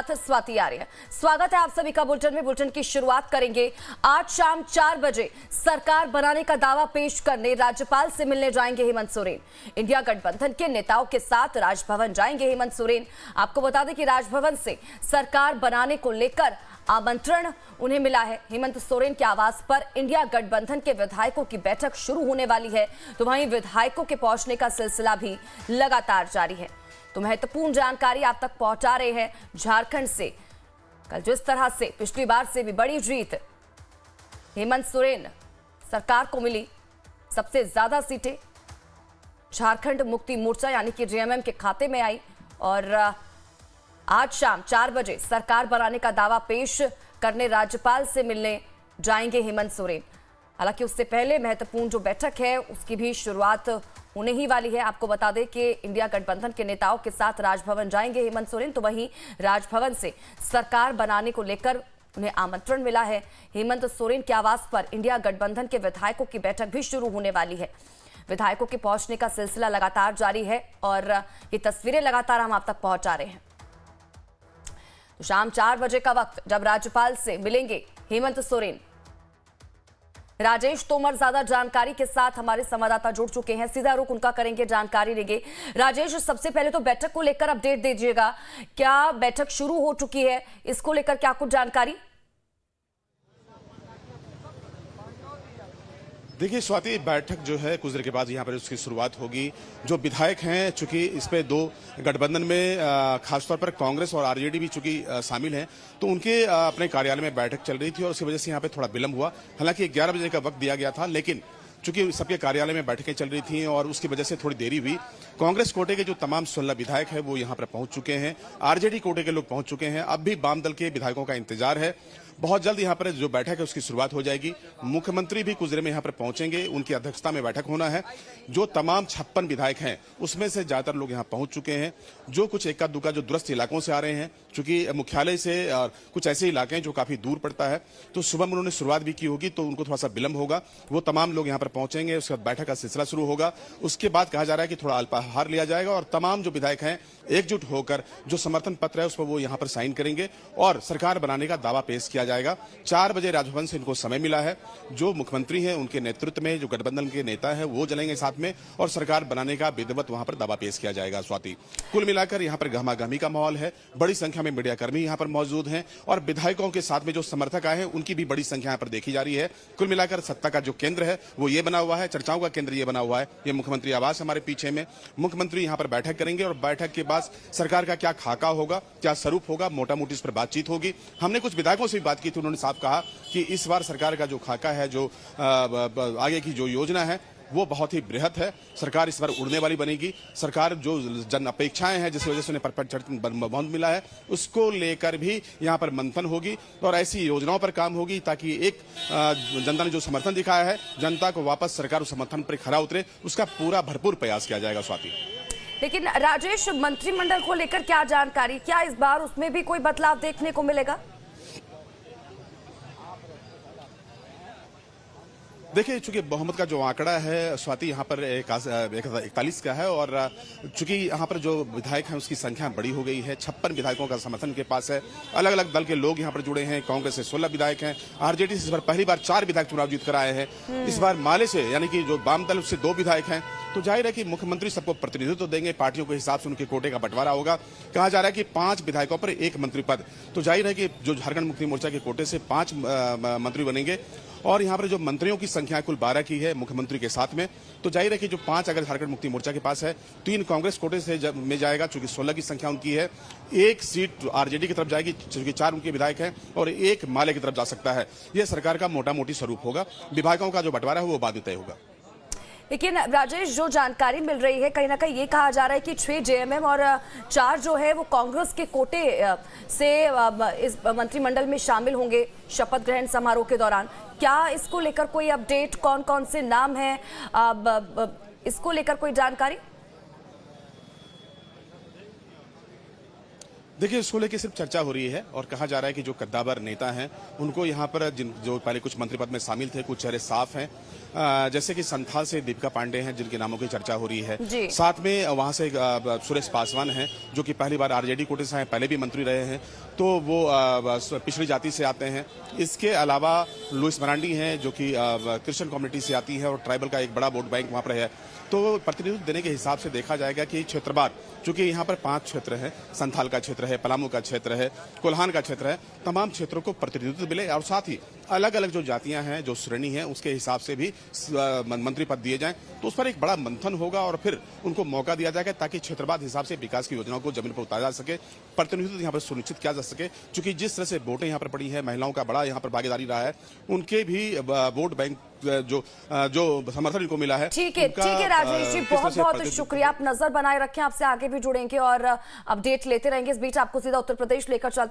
साथ स्वाति आर्य। स्वागत है आप सभी का बुलेटिन में। बुलेटिन की शुरुआत करेंगे। आज शाम 4 बजे सरकार बनाने का दावा पेश करने राज्यपाल से मिलने जाएंगे हेमंत सोरेन। इंडिया गठबंधन के नेताओं के साथ राजभवन जाएंगे हेमंत सोरेन। आपको बता दें कि राजभवन से सरकार बनाने को लेकर आमंत्रण उन्हें मिला है। हेमंत सोरेन के आवास पर इंडिया गठबंधन के विधायकों की बैठक शुरू होने वाली है, तो वहीं विधायकों के पहुंचने का सिलसिला भी लगातार जारी है। तो महत्वपूर्ण जानकारी आप तक पहुंचा रहे हैं झारखंड से। कल जिस तरह से पिछली बार से भी बड़ी जीत हेमंत सोरेन सरकार को मिली, सबसे ज्यादा सीटें झारखंड मुक्ति मोर्चा यानी कि जेएमएम के खाते में आई और आज शाम 4 बजे सरकार बनाने का दावा पेश करने राज्यपाल से मिलने जाएंगे हेमंत सोरेन। हालांकि उससे पहले महत्वपूर्ण जो बैठक है उसकी भी शुरुआत होने ही वाली है। आपको बता दें कि इंडिया गठबंधन के नेताओं के साथ राजभवन जाएंगे हेमंत सोरेन, तो वहीं राजभवन से सरकार बनाने को लेकर उन्हें आमंत्रण मिला है। हेमंत सोरेन के आवास पर इंडिया गठबंधन के विधायकों की बैठक भी शुरू होने वाली है। विधायकों के पहुंचने का सिलसिला लगातार जारी है और ये तस्वीरें लगातार हम आप तक पहुंचा रहे हैं। तो शाम 4 बजे का वक्त जब राज्यपाल से मिलेंगे हेमंत सोरेन। राजेश तोमर ज्यादा जानकारी के साथ हमारे संवाददाता जुड़ चुके हैं, सीधा रुख उनका करेंगे, जानकारी लेंगे। राजेश, सबसे पहले तो बैठक को लेकर अपडेट दीजिएगा। क्या बैठक शुरू हो चुकी है, इसको लेकर क्या कुछ जानकारी? देखिए स्वाति, बैठक जो है कुछ देर के बाद यहाँ पर उसकी शुरुआत होगी। जो विधायक हैं, चूंकि इस पे 2 गठबंधन में खासतौर पर कांग्रेस और आरजेडी भी चूंकि शामिल हैं, तो उनके अपने कार्यालय में बैठक चल रही थी और उसकी वजह से यहाँ पे थोड़ा विलंब हुआ। हालांकि 11 बजे का वक्त दिया गया था, लेकिन चूंकि सबके कार्यालय में बैठकें चल रही थी और उसकी वजह से थोड़ी देरी हुई। कांग्रेस कोटे के जो तमाम 16 विधायक हैं वो यहाँ पर पहुंच चुके हैं, आरजेडी कोटे के लोग पहुंच चुके हैं। अब भी वाम दल के विधायकों का इंतजार है। बहुत जल्द यहाँ पर जो बैठक है उसकी शुरुआत हो जाएगी। मुख्यमंत्री भी कुछ देर में यहाँ पर पहुंचेंगे, उनकी अध्यक्षता में बैठक होना है। जो तमाम 56 विधायक हैं उसमें से ज्यादातर लोग यहाँ पहुंच चुके हैं। जो कुछ इक्का दुक्का जो दूरस्थ इलाकों से आ रहे हैं, चूंकि मुख्यालय से कुछ ऐसे इलाके हैं जो काफी दूर पड़ता है, तो सुबह में उन्होंने शुरुआत भी की होगी, तो उनको थोड़ा सा विलंब होगा। वो तमाम लोग यहाँ पर पहुंचेंगे, उसके बाद बैठक का सिलसिला शुरू होगा। उसके बाद कहा जा रहा है कि थोड़ा अल्पाहार लिया जाएगा और तमाम जो विधायक हैं एकजुट होकर जो समर्थन पत्र है उस पर वो यहाँ पर साइन करेंगे और सरकार बनाने का दावा पेश किया जाएगा। 4 बजे राजभवन से इनको समय मिला है। जो मुख्यमंत्री हैं उनके नेतृत्व में जो गठबंधन के नेता है वो चलेंगे साथ में और सरकार बनाने का विधिवत वहां पर दावा पेश किया जाएगा। स्वाति, कुल मिलाकर यहाँ पर गहमागहमी का माहौल है। बड़ी संख्या में मीडियाकर्मी यहाँ पर मौजूद हैं और विधायकों के साथ में जो समर्थक आए हैं उनकी भी बड़ी संख्या यहाँ पर देखी जा रही है। कुल मिलाकर सत्ता का जो केंद्र है वो ये बना हुआ है, चर्चाओं का केंद्र ये बना हुआ है। ये मुख्यमंत्री आवास हमारे पीछे में, मुख्यमंत्री यहाँ पर बैठक करेंगे और बैठक के बाद सरकार का क्या खाका होगा, क्या स्वरूप होगा, मोटा मोटी इस पर बातचीत होगी। हमने कुछ विधायकों से भी बात की थी, उन्होंने साफ कहा कि इस बार सरकार का जो खाका है, जो आगे की जो योजना है वो बहुत ही बृहत है। सरकार इस बार उड़ने वाली बनेगी। सरकार जो जन अपेक्षाएं हैं जिस वजह से उन्हें बहुमत मिला है उसको लेकर भी यहाँ पर मंथन होगी और ऐसी योजनाओं पर काम होगी ताकि एक जनता ने जो समर्थन दिखाया है, जनता को वापस सरकार उस समर्थन पर खरा उतरे, उसका पूरा भरपूर प्रयास किया जाएगा। स्वाति, लेकिन राजेश, मंत्रिमंडल को लेकर क्या जानकारी, क्या इस बार उसमें भी कोई बदलाव देखने को मिलेगा? देखिए, चूंकि बहुमत का जो आंकड़ा है स्वाति यहाँ पर 41 का है और चूंकि यहाँ पर जो विधायक हैं उसकी संख्या बड़ी हो गई है। 56 विधायकों का समर्थन के पास है। अलग अलग दल के लोग यहाँ पर जुड़े हैं। कांग्रेस से 16 विधायक हैं, आरजेडी से इस बार पहली बार 4 विधायक चुनाव जीत कर आए हैं। इस बार माले से यानी कि जो वाम दल उससे 2 विधायक हैं। तो जाहिर है कि मुख्यमंत्री सबको प्रतिनिधित्व देंगे, पार्टियों के हिसाब से उनके कोटे का बंटवारा होगा। कहा जा रहा है कि 5 विधायकों पर 1 मंत्री पद, तो जाहिर है कि जो झारखंड मुक्ति मोर्चा के कोटे से 5 मंत्री बनेंगे और यहाँ पर जो मंत्रियों की संख्या कुल 12 की है मुख्यमंत्री के साथ में। तो जाहिर है कि जो 5 अगर झारखंड मुक्ति मोर्चा के पास है, 3 कांग्रेस कोटे से में जाएगा चूंकि 16 की संख्या उनकी है। 1 सीट आरजेडी की तरफ जाएगी चूंकि 4 उनके विधायक हैं और 1 माले की तरफ जा सकता है। यह सरकार का मोटा मोटी स्वरूप होगा। विधायकों का जो बंटवारा है वो बाद में तय होगा। लेकिन राजेश, जो जानकारी मिल रही है कहीं ना कहीं ये कहा जा रहा है कि 6 जेएमएम और 4 जो है वो कांग्रेस के कोटे से इस मंत्रिमंडल में शामिल होंगे शपथ ग्रहण समारोह के दौरान। क्या इसको लेकर कोई अपडेट, कौन कौन से नाम हैं, इसको लेकर कोई जानकारी? देखिए, इसको लेकर सिर्फ चर्चा हो रही है और कहा जा रहा है कि जो कद्दावर नेता हैं उनको यहाँ पर जो पहले कुछ मंत्री पद में शामिल थे, कुछ चेहरे साफ हैं। जैसे कि संथाल से दीपिका पांडे हैं जिनके नामों की चर्चा हो रही है। साथ में वहां से सुरेश पासवान हैं जो कि पहली बार आरजेडी कोटे से हैं, पहले भी मंत्री रहे हैं। तो वो पिछड़ी जाति से आते हैं। इसके अलावा लुइस मरांडी हैं जो कि क्रिश्चियन कम्युनिटी से आती है और ट्राइबल का एक बड़ा वोट बैंक वहाँ पर है। तो प्रतिनिधित्व देने के हिसाब से देखा जाएगा कि क्षेत्रवार, चूंकि यहाँ पर 5 क्षेत्र हैं, संथाल का क्षेत्र है, पलामू का क्षेत्र है, कोल्हान का क्षेत्र है, तमाम क्षेत्रों को प्रतिनिधित्व मिले और साथ ही अलग अलग जो जातियां हैं, जो श्रेणी है, उसके हिसाब से भी मंत्री पद दिए जाएं। तो उस पर एक बड़ा मंथन होगा और फिर उनको मौका दिया जाएगा ताकि क्षेत्रवाद हिसाब से विकास की योजनाओं को जमीन पर उतारा जा सके, प्रतिनिधित्व यहाँ पर सुनिश्चित किया जा सके। क्योंकि जिस तरह से वोटें यहाँ पर पड़ी है, महिलाओं का बड़ा यहाँ पर भागीदारी रहा है, उनके भी वोट बैंक जो समर्थन इनको मिला है। ठीक है राजेश जी, बहुत बहुत शुक्रिया। आप नजर बनाए रखें, आपसे आगे भी जुड़ेंगे और अपडेट लेते रहेंगे। इस बीच आपको सीधा उत्तर प्रदेश लेकर चलते